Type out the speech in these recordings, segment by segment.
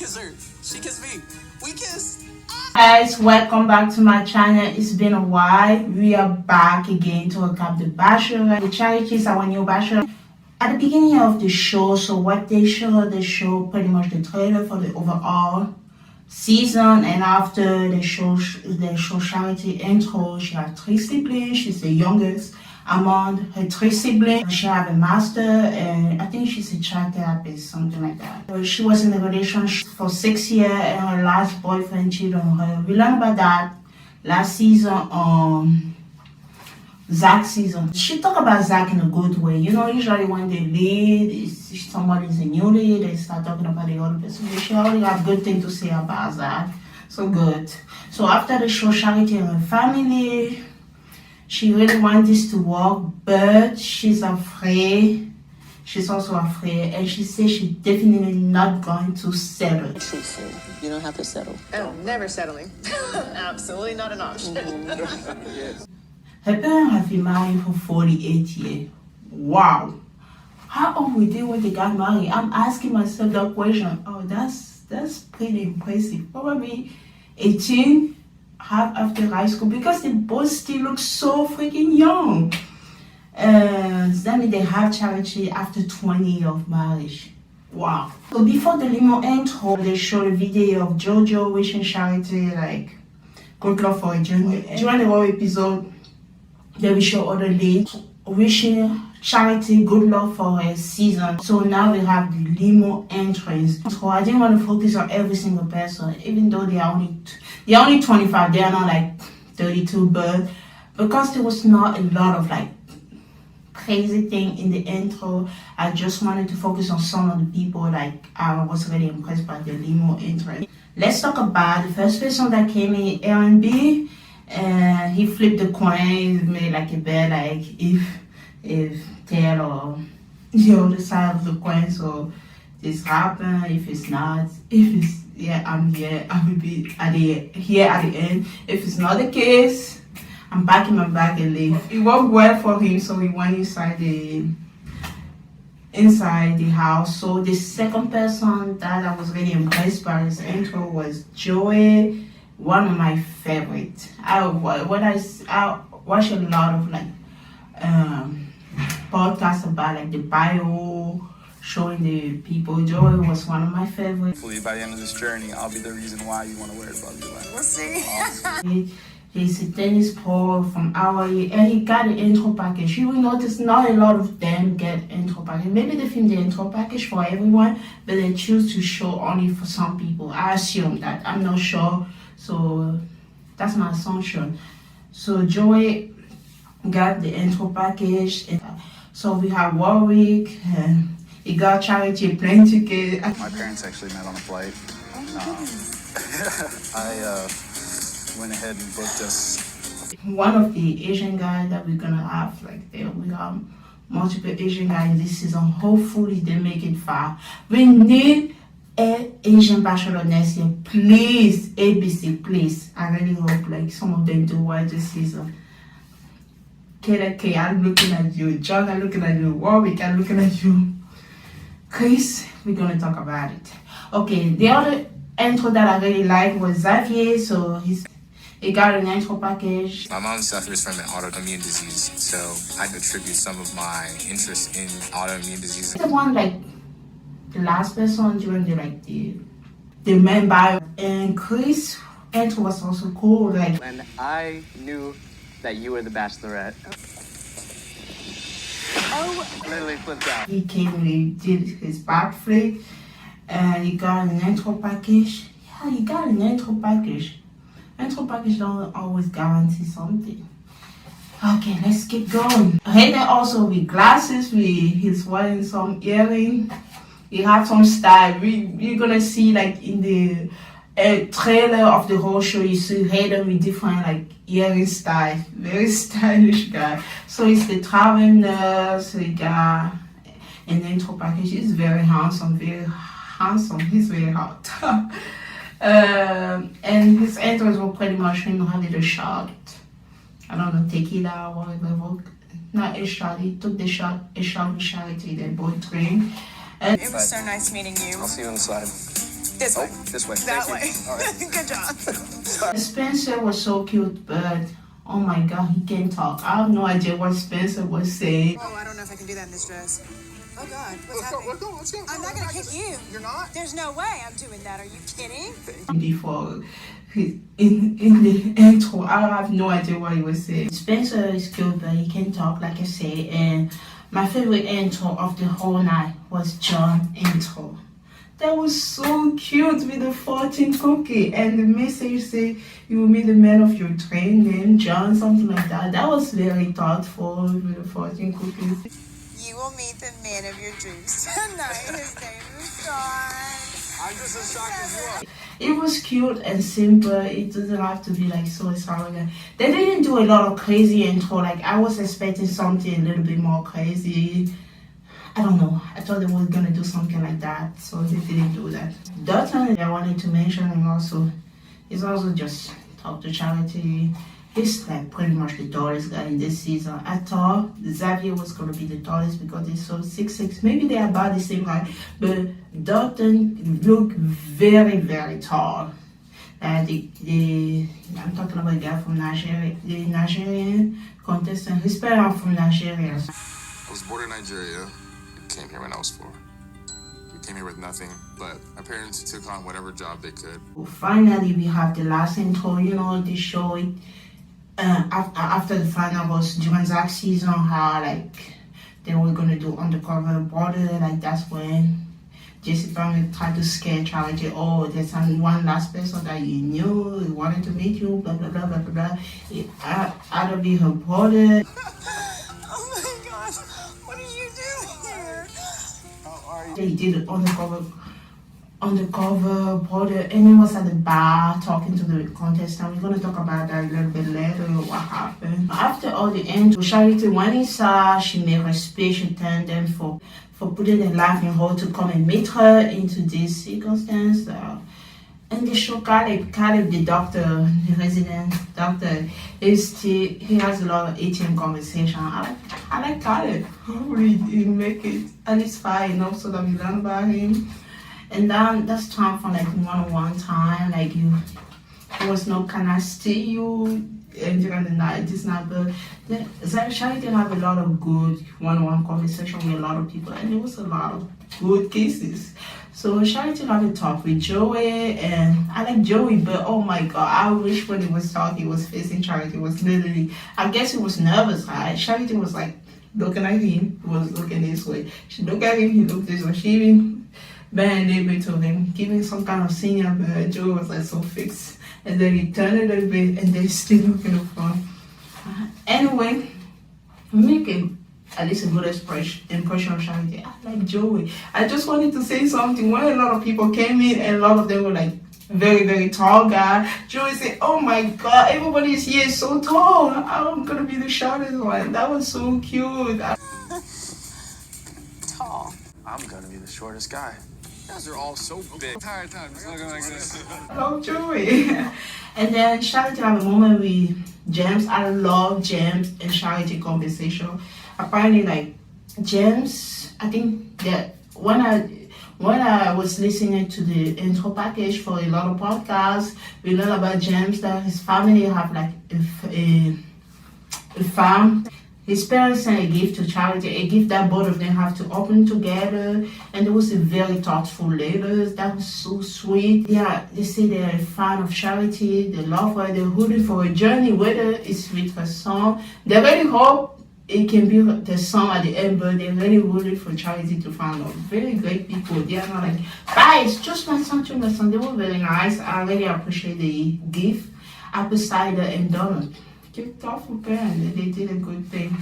kiss her. She kissed me. We kissed. Guys, welcome back to my channel. It's been a while. We are back again to recap the Bachelorette. The charity is our new Bachelor. At the beginning of the show, so what they show pretty much the trailer for the overall season, and after the show Charity intro, she has 3 siblings. She's the youngest among her 3 siblings. She have a master, and I think she's a child therapist, something like that. So she was in a relationship for 6 years, and her last boyfriend cheated on her. We learned about that last season, Zach season. She talked about Zach in a good way. You know, usually when they lead, somebody's a new lead, they start talking about the other person. She already have good things to say about Zach. So good. So after the show, Charity and her family, she really wants this to work, but she's afraid. She's also afraid, and she says she's definitely not going to settle. Truthful. You don't have to settle. Oh, never settling. Absolutely not an option. Yes. Her parents have been married for 48 years. Wow. How old were they when they got married? I'm asking myself that question. Oh, that's pretty impressive. Probably 18, half after high school, because they both still look so freaking young. That means they have Charity after 20 years of marriage. Wow. So before the limo intro, they show a video of Jojo wishing Charity like good luck for a journey. During the whole episode, they will show other leads wishing Charity good luck for her season. So now we have the limo entrance. So I didn't want to focus on every single person, even though they are only 25. They are not like 32, but because there was not a lot of like crazy thing in the intro, I just wanted to focus on some of the people. Like I was really impressed by the limo entrance. Let's talk about the first person that came in, Aaron B. He flipped the coin, made like a bet, like if tail or the other side of the coin. So this happened. If it's not, if it's I'm here. I will be here at the end. If it's not the case, I'm packing my bag and leave. It worked well for him, so he went inside the house. So the second person that I was really impressed by his intro was Joey. One of my favorites. I watch a lot of like podcasts about like the bio, showing the people. Joey was one of my favorites. Hopefully by the end of this journey, I'll be the reason why you want to wear it above your leg. We'll see. He's a tennis pro from Hawaii, and he got an intro package. You will notice not a lot of them get intro package. Maybe they film the intro package for everyone, but they choose to show only for some people. I assume that. I'm not sure. So that's my assumption. So Joey got the intro package. So we have Warwick. He got Charity a plane ticket. My parents actually met on a flight. I went ahead and booked us. One of the Asian guys that we're gonna have, like there we have multiple Asian guys this season. Hopefully they make it far. We need an Asian Bachelor next year. Please, ABC, please. I really hope like some of them do well this season. KK, I'm looking at you. John, I'm looking at you. Warwick, I'm looking at you. Chris, we're gonna talk about it. Okay, the other intro that I really liked was Xavier. So he got an intro package. My mom suffers from an autoimmune disease, so I attribute some of my interest in autoimmune disease. The one like the last person during the main bio, and Chris intro was also cool. Like when I knew that you were the Bachelorette. Oh, literally flipped out. He came and he did his backflip, and he got an intro package. Yeah, he got an intro package. Intro package don't always guarantee something. Okay, let's keep going. Hayden also with glasses. He's wearing some earring. He had some style. We're gonna see like in the trailer of the whole show. You see Hayden with different like earring style. Very stylish guy. So he's the traveling nurse. So he got an intro package. He's very handsome. Very handsome. He's very hot. And his intros were pretty much him having a shot. I don't know, tequila or whatever. Not a shot. He took a shot with Charity. They both drank. It was so nice meeting you. I'll see you on the side. This way. This way. That Thank way. you. All right. Good job. Spencer was so cute, but oh my god, he can't talk. I have no idea what Spencer was saying. Oh, I don't know if I can do that in this dress. Oh God, what's happening? Let's go. I'm not gonna kick you. You're not? There's no way I'm doing that. Are you kidding? Before in the intro, I have no idea what he was saying. Spencer is cute, but he can talk, like I say. And my favorite intro of the whole night was John intro. That was so cute with the 14 cookie and the message say you will meet the man of your dream named John, something like that. That was very thoughtful with the 14 cookies. You will meet the man of your dreams tonight. His name is John. I'm just as shocked as you are. It was cute and simple. It doesn't have to be like so extravagant. They didn't do a lot of crazy intro. Like I was expecting something a little bit more crazy. I don't know. I thought they were gonna do something like that, so they didn't do that. Dutton, I wanted to mention, and also, he's also just talk to Charity. He's like pretty much the tallest guy in this season. I thought Xavier was gonna be the tallest because he's so 6'6". Maybe they are about the same height, but Dutton looked very, very tall. I'm talking about a guy from Nigeria, the Nigerian contestant. His parents are from Nigeria. I was born in Nigeria. I came here when I was 4. We came here with nothing, but my parents took on whatever job they could. Finally, we have the last intro. You know, they show it after the final was during Zach's season, how like they were gonna do undercover border. Like that's when Jesse Brown tried to scare Charity. Oh, there's only one last person that you knew, he wanted to meet you, blah blah blah blah blah. I'll be her brother. Oh my gosh, what are you doing here? They did it undercover border, and he was at the bar talking to the contestant. We're gonna talk about that a little bit later, what happened. After all the end, Charity went inside, she made her speech, she thanked them for putting their life in hold to come and meet her into this circumstance. And they show Caleb, the doctor, the resident doctor, he has a lot of ATM conversation. I like Caleb. Hopefully he make it at least far enough so that we learn about him. And then that's time for like one-on-one time. Like there was no can I see you during the night, this night, but Charity have a lot of good one-on-one conversation with a lot of people, and there was a lot of good cases. So Charity have a talk with Joey, and I like Joey, but oh my god, I wish when he was talking, he was facing Charity. It was literally, I guess he was nervous, right? Charity was like looking at him, he was looking this way. She looked at him, he looked this way. She even bent a little bit to him, giving some kind of senior, but Joey was like so fixed. And then he turned a little bit, and then still looking up front. Anyway, making at least a good impression of Charity. I like Joey. I just wanted to say something. When a lot of people came in, and a lot of them were like very, very tall guy, Joey said, oh my god, everybody here is so tall. I'm gonna be the shortest one. That was so cute. Tall. I'm gonna be the shortest guy. You guys are all so big. Entire time, just looking like this. I love Joey. And then Charity have a moment with James. I love James and Charity conversation. Apparently, like James, I think that when I was listening to the intro package for a lot of podcasts, we learned about James that his family have like a farm. His parents sent a gift to Charity, a gift that both of them have to open together, and it was a very thoughtful letter. That was so sweet. Yeah, they say they're a fan of Charity, they love her, they're rooting for her journey, whether it's with her son. They really hope it can be the song at the end, but they really rooted for Charity to find out. Very great people. They are not like, bye, it's just my son, just my son. They were very nice. I really appreciate the gift. Apple cider and donut. Cute, thoughtful parents. They did a good thing.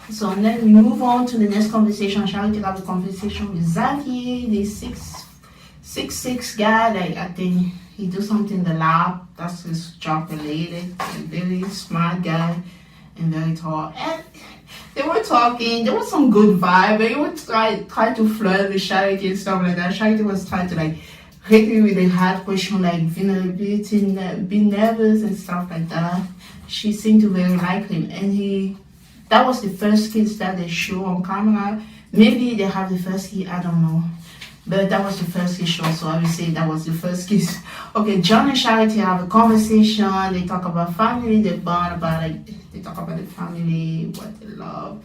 So and then we move on to the next conversation. Charity have a conversation with Xavier, the 6'6" guy. Like I think he do something in the lab. That's his job related. A very smart guy and very tall. And they were talking. There was some good vibe. They would try to flirt with Charity and stuff like that. Charity was trying to like hit me with a hard question like vulnerability, being nervous and stuff like that. She seemed to very like him, and that was the first kiss that they show on camera. Maybe they have the first kiss, I don't know. But that was the first kiss show, so I would say that was the first kiss. Okay, John and Charity have a conversation. They talk about family, they bond about it. They talk about the family, what they love.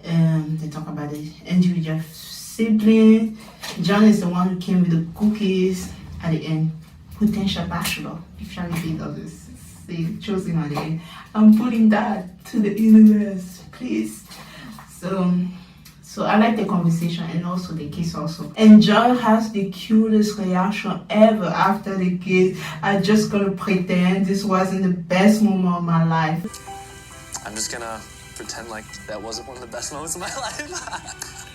They talk about the individual siblings. John is the one who came with the cookies at the end. Potential bachelor. If Charity doesn't say chosen at the end, I'm putting that to the universe, please. So I like the conversation and also the kiss also. And John has the cutest reaction ever after the kiss. I just gonna pretend this wasn't the best moment of my life. I'm just gonna pretend like that wasn't one of the best moments of my life.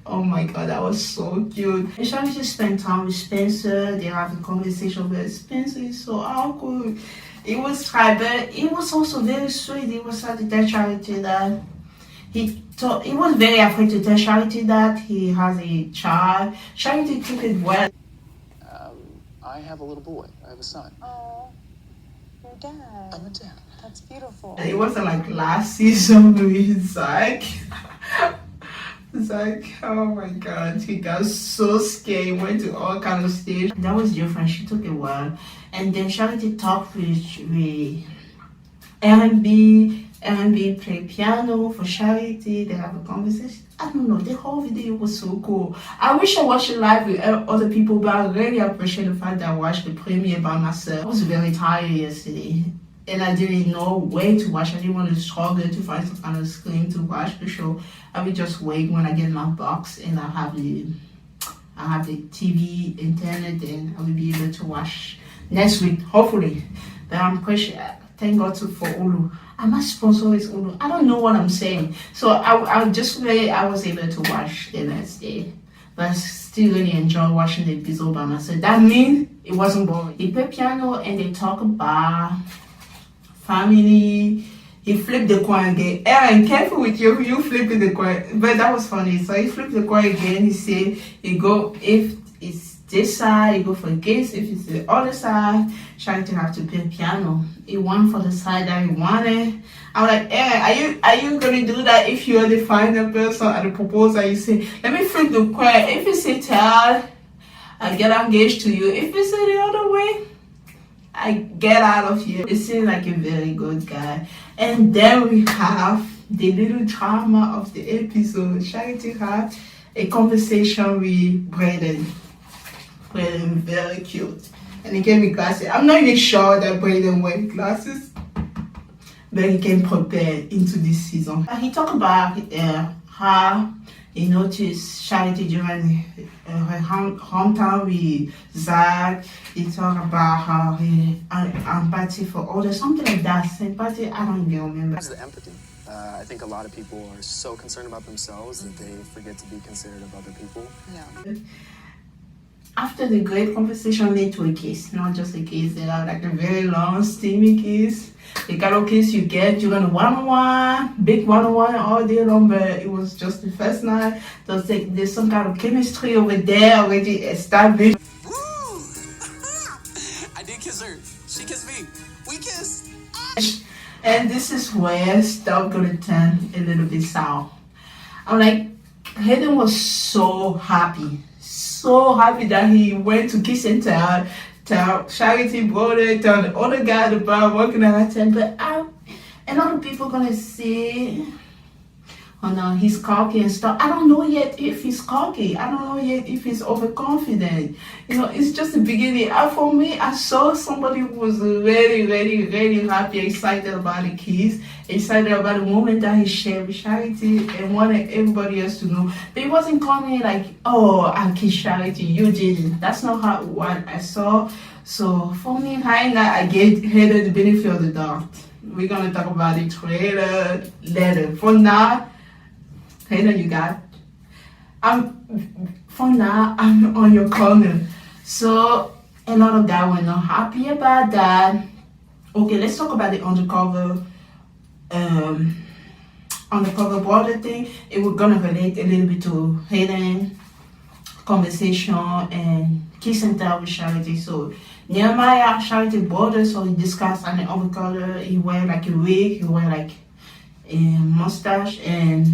Oh my god, that was so cute. And Charlie just spent time with Spencer. They have a conversation, but Spencer is so awkward. It was hard, but it was also very sweet. It was sad to tell Charity that he was very afraid to tell Charity that he has a child. Charity took it well. I have a little boy. I have a son. Oh, your dad. I'm a dad. That's beautiful. It wasn't like last season with Zach. Zach, oh my god, he got so scared. He went to all kind of stage. That was different. She took it well. And then Charity talked with R&B. R&B play piano for Charity. They have a conversation. I don't know. The whole video was so cool. I wish I watched it live with other people, but I really appreciate the fact that I watched the premiere by myself. I was very tired yesterday, and I didn't know where to watch. I didn't want to struggle to find some kind of screen to watch the show. I will just wait when I get my box and I have the TV, internet, and I will be able to watch next week, hopefully. But I'm pretty sure. Thank God for Ulu. My sponsor is Ulu. I don't know what I'm saying. So I was able to watch the next day. But I still really enjoy watching the episode by myself. That means it wasn't boring. They play piano and they talk about family. He flipped the coin again. Aaron, careful with you flipping the coin. But that was funny. So he flipped the coin again. He said, if it's this side, you go for a kiss. If it's the other side, Charity have to play piano. He won for the side that he wanted. I'm like, are you gonna do that if you're the final person at the proposal? You say, let me flip the coin. If you say tell, I get engaged to you. If you say the other way, I get out of here. It seems like a very good guy. And then we have the little drama of the episode. Charity had a conversation with Brayden. Brayden, very cute. And he gave me glasses. I'm not even sure that Brayden wears glasses, but he came prepared into this season. He talked about how he noticed Charity during her hometown with Zach. He talked about how he empathy for others, something like that. Sympathy, I don't even remember. It's the empathy. I think a lot of people are so concerned about themselves that they forget to be considerate of other people. Yeah. After the great conversation led to a kiss, not just a kiss, they have like a very long, steamy kiss. The kind of kiss you get during a one-on-one, big one-on-one all day long, but it was just the first night. There's some kind of chemistry over there already established. Woo! I did kiss her. She kissed me. We kissed. And this is where stuff gonna turn a little bit sour. I'm like, Hayden was so happy that he went to kiss and tell Charity brother, tell the other guy at the bar working at that time. But a lot of people gonna say, oh no, he's cocky and stuff. I don't know yet if he's cocky. I don't know yet if he's overconfident. It's just the beginning. For me, I saw somebody who was really happy, excited about the kiss, excited about the moment that he shared with Charity and wanted everybody else to know. But he wasn't coming like, oh, I kissed Charity, you didn't. That's not what I saw. So for me, I gave Heather the benefit of the doubt. We're gonna talk about it later. For now, Heather, you got. For now, I'm on your corner. So a lot of guys were not happy about that. Okay, let's talk about the undercover border thing. We're gonna relate a little bit to Hayden conversation and kiss and tell with Charity. So Nehemiah, Charity border, so he discussed on the undercover. He wear like a wig, he wear like a mustache, and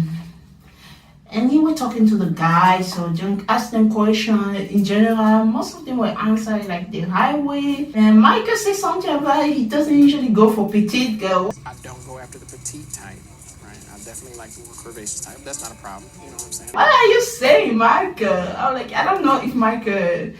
And he was talking to the guys, so don't ask them questions. In general, most of them were answering like the highway. And Michael said something about he doesn't usually go for petite girls. I don't go after the petite type, right? I definitely like the more curvaceous type. That's not a problem. You know what I'm saying? What are you saying, Michael? I'm like, I don't know if Michael.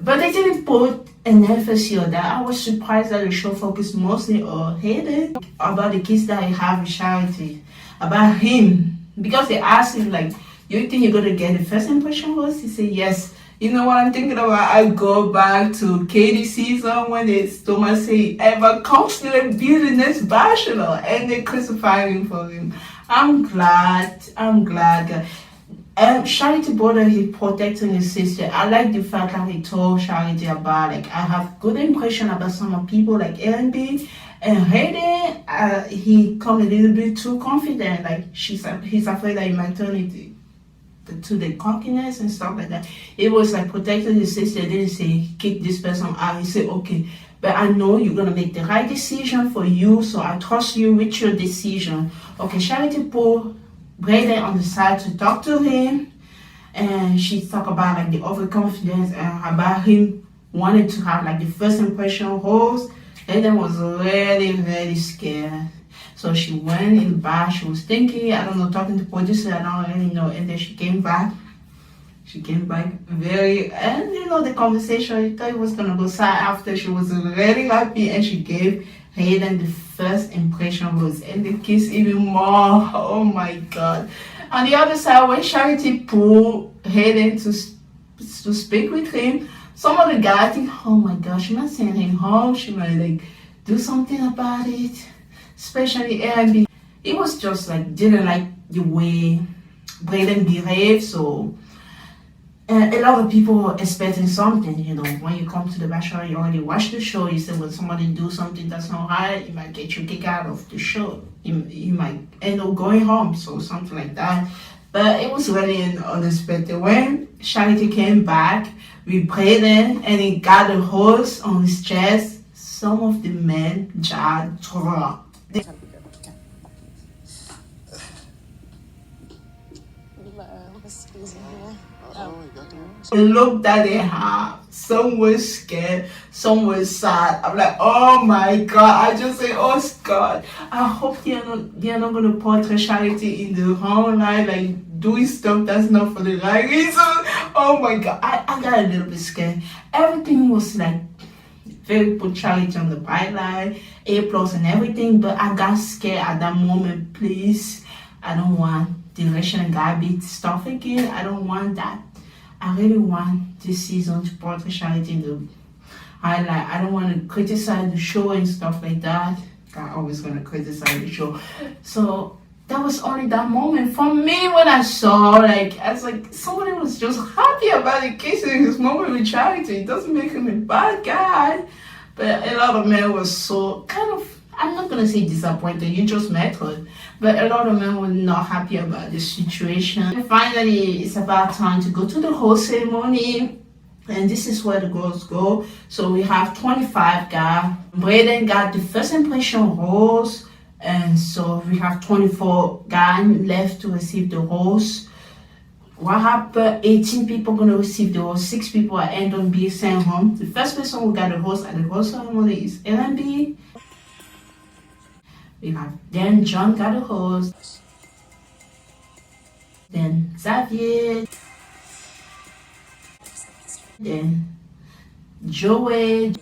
But they didn't put an emphasis on that. I was surprised that the show focused mostly on Hayden, about the kids that he have with Charity, about him. Because they asked him, like, you think you're going to get the first impression was? He said, yes. You know what I'm thinking about? I go back to Katie season when Thomas say, ever constantly building this bachelor, and they crucify him for him. I'm glad. Charity brother, he protecting his sister. I like the fact that he told Charity about, like, I have good impression about some of people like LNB. And Hayden, he come a little bit too confident. Like, he's afraid that he might turn it to the cockiness and stuff like that. It was like protecting his sister. Didn't say kick this person out. He said, okay, but I know you're gonna make the right decision for you, so I trust you with your decision. Okay, Charity put Brayden on the side to talk to him, and she talked about like the overconfidence and about him wanting to have like the first impression rose. Hayden was really scared. So she went in the bar, she was thinking, I don't know, talking to producer, I don't really know. And then she came back. Very, and you know, the conversation, I thought it was gonna go sad after. She was really happy, and she gave Hayden the first impression rose, and the kiss even more. Oh my God. On the other side, when Charity pulled Hayden to speak with him, some of the guys think, oh my gosh, she might send him home. She might like do something about it. Especially Airbnb. It was just like, didn't like the way Brayden behaved. So a lot of people were expecting something, you know. When you come to the Bachelor, you already watch the show. You say when somebody do something that's not right, it might get you kicked out of the show. You might end up going home. So something like that. But it was really unexpected. When Charity came back with Brayden and he got a hose on his chest, some of the men just dropped. They looked at their heart. Some were scared, some were sad. I'm like, oh my God. I just say, oh God, I hope they're not gonna portray Charity in the wrong light, like doing stuff that's not for the right reason. Oh my God, I got a little bit scared. Everything was like very put Charity on the bright light, A+ and everything, but I got scared at that moment. Please, I don't want the Russian garbage stuff again. I don't want that. I really want this season to portray Charity in the highlight. I don't want to criticize the show and stuff like that. I'm always going to criticize the show. So that was only that moment for me when I saw, like, I was like, somebody was just happy about the kissing his moment with Charity. It doesn't make him a bad guy. But a lot of men were so kind of, I'm not going to say disappointed, you just met her. But a lot of men were not happy about the situation. And finally, it's about time to go to the whole ceremony. And this is where the girls go. So we have 25 guys. Brayden got the first impression rose. And so we have 24 guys left to receive the rose. What happened? 18 people gonna receive the rose. 6 people are end on being sent home. The first person who got the rose at the rose ceremony is LNB. We have then John got a rose. Then Xavier. Then Joey.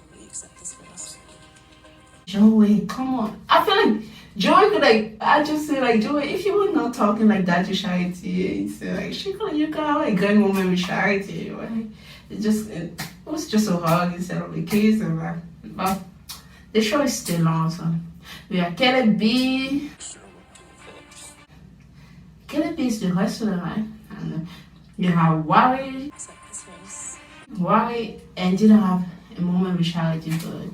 Joey, come on. I feel like Joey could I just say like, Joey, if you were not talking like that to Charity, it's like, you could have like a good moment with Charity, right? It was just a hug instead of a kiss. But the show is still on, so. We have Kelly B. Kelly B is the wrestler, right? And you have Wally. Wally and didn't have a moment with Charity, but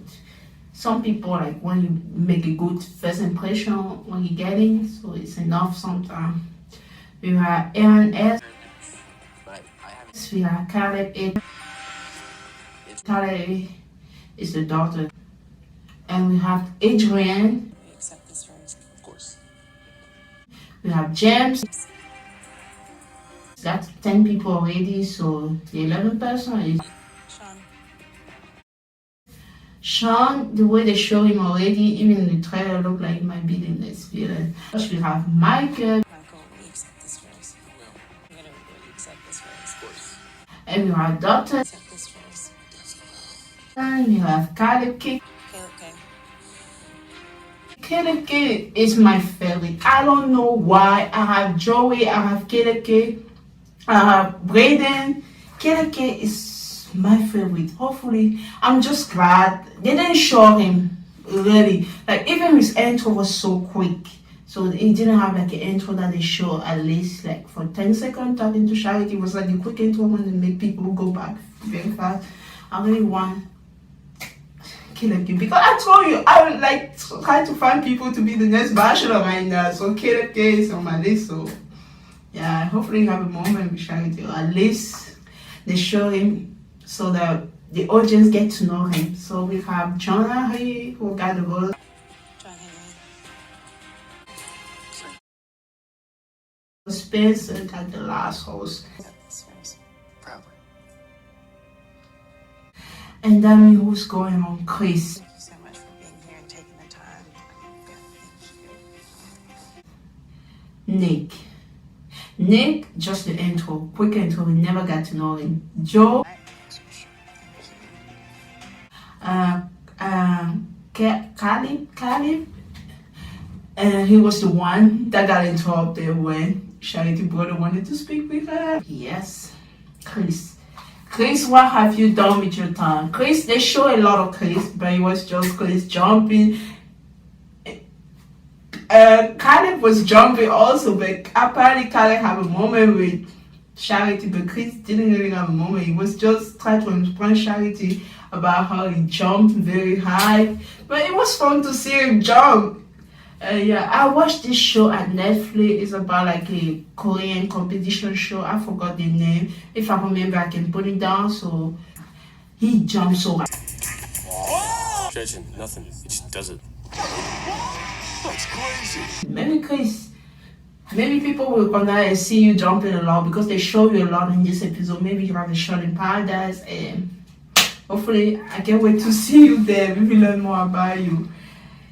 some people, like, when you make a good first impression when you get in, so it's enough sometimes. We have Aaron S. We have Caleb A. Caleb is the daughter. And we have Adrian. Of course. We have James. got 10 people already, so the 11th person is Sean. The way they show him already, even in the trailer, look like he might be the next villain. First we have Michael. Michael, will you accept this rose? I'm gonna really accept this rose. Of course. And we have Doctor. Accept this rose. And we have Caleb King. Okay. Caleb King is my favorite. I don't know why. I have Joey, I have Caleb King, I have Brayden. Caleb King is my favorite. Hopefully, I'm just glad they didn't show him really. Like, even his intro was so quick. So he didn't have like an intro that they show at least like for 10 seconds talking to Charity. It was like a quick intro when they make people go back very fast. I really want Caleb King, because I told you I would like try to find people to be the next Bachelor right now. So Caleb King is on my list. So yeah, hopefully you have a moment with Charity, or at least they show him so that the audience get to know him. So we have John Henry, who got the vote. John Henry. Spencer got the last host. Accept this rose. Proudly. And that means who's going on? Chris. Thank you so much for being here and taking the time. Yeah, thank you. Nick. Nick, just the intro, quick intro, we never got to know him. Joe. Caleb. And he was the one that got interrupted when Charity brother wanted to speak with her. Yes. Chris, what have you done with your time? Chris, they show a lot of Chris, but it was just Chris jumping. Caleb was jumping also, but apparently Caleb had a moment with Charity, but Chris didn't really have a moment. He was just trying to explain Charity about how he jumped very high, but it was fun to see him jump. Yeah, I watched this show at Netflix. It's about like a Korean competition show. I forgot the name. If I remember, I can put it down. So he jumped so high. Stretching, nothing. He just does it. That's crazy. Maybe people will come out and see you jumping a lot because they show you a lot in this episode. Maybe you have a shot in paradise, and hopefully I can't wait to see you there. Maybe learn more about you.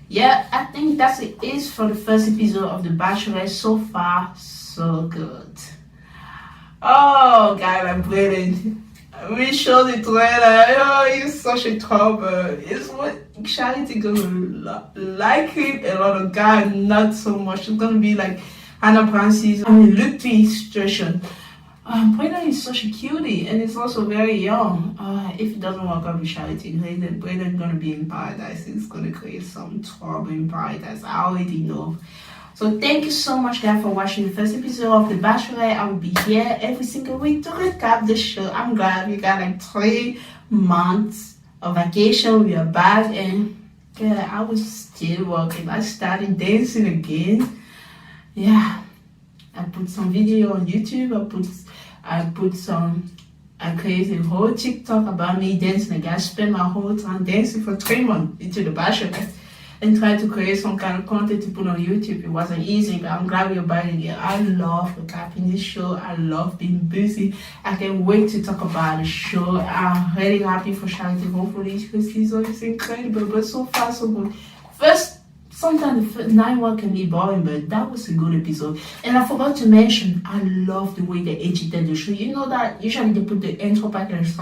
Yeah, I think that's it is for the first episode of The Bachelorette. So far, so good. Oh, God, I'm Brayden. We showed the trailer. Oh, he's such a trouble. It's what Charity gonna like him. A lot of guys, not so much. It's gonna be like Hannah Francis. Look to his situation. Brayden is such a cutie, and he's also very young. If it doesn't work out with Charity, then Brayden's gonna be in paradise. He's gonna create some trouble in paradise. I already know. So thank you so much, guys, for watching the first episode of The Bachelorette. I will be here every single week to recap the show. I'm glad we got like 3 months of vacation. We are back, and yeah, I was still working. I started dancing again. Yeah, I put some video on YouTube. I created a whole TikTok about me dancing. I spent my whole time dancing for 3 months into The Bachelorette and tried to create some kind of content to put on YouTube. It wasn't easy, but I'm glad we're back again. I love recapping this show. I love being busy. I can't wait to talk about the show. I'm really happy for Charity. Hopefully, this season is incredible, but so far so good. Sometimes the 9 one can be boring, but that was a good episode. And I forgot to mention, I love the way they edited the show. You know that usually they put the intro package.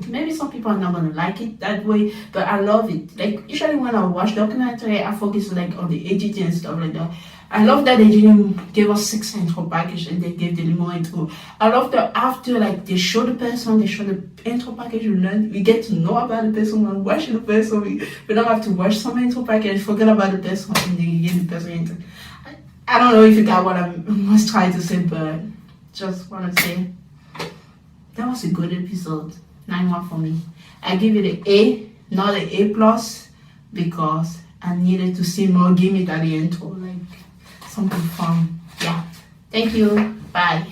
Maybe some people are not gonna like it that way, but I love it. Like usually when I watch documentary, I focus like on the editing and stuff like that. I love that they didn't give us 6 intro package and they gave the more intro. I love that after like they show the person, they show the intro package, we get to know about the person when watching the person. We don't have to watch some intro package, forget about the person, and then give the person intro. I don't know if you got what I was trying to say, but just want to say that was a good episode. 9-1 for me. I give it an A, not an A+, because I needed to see more gimmick at the intro, like something fun. Yeah. Thank you. Bye.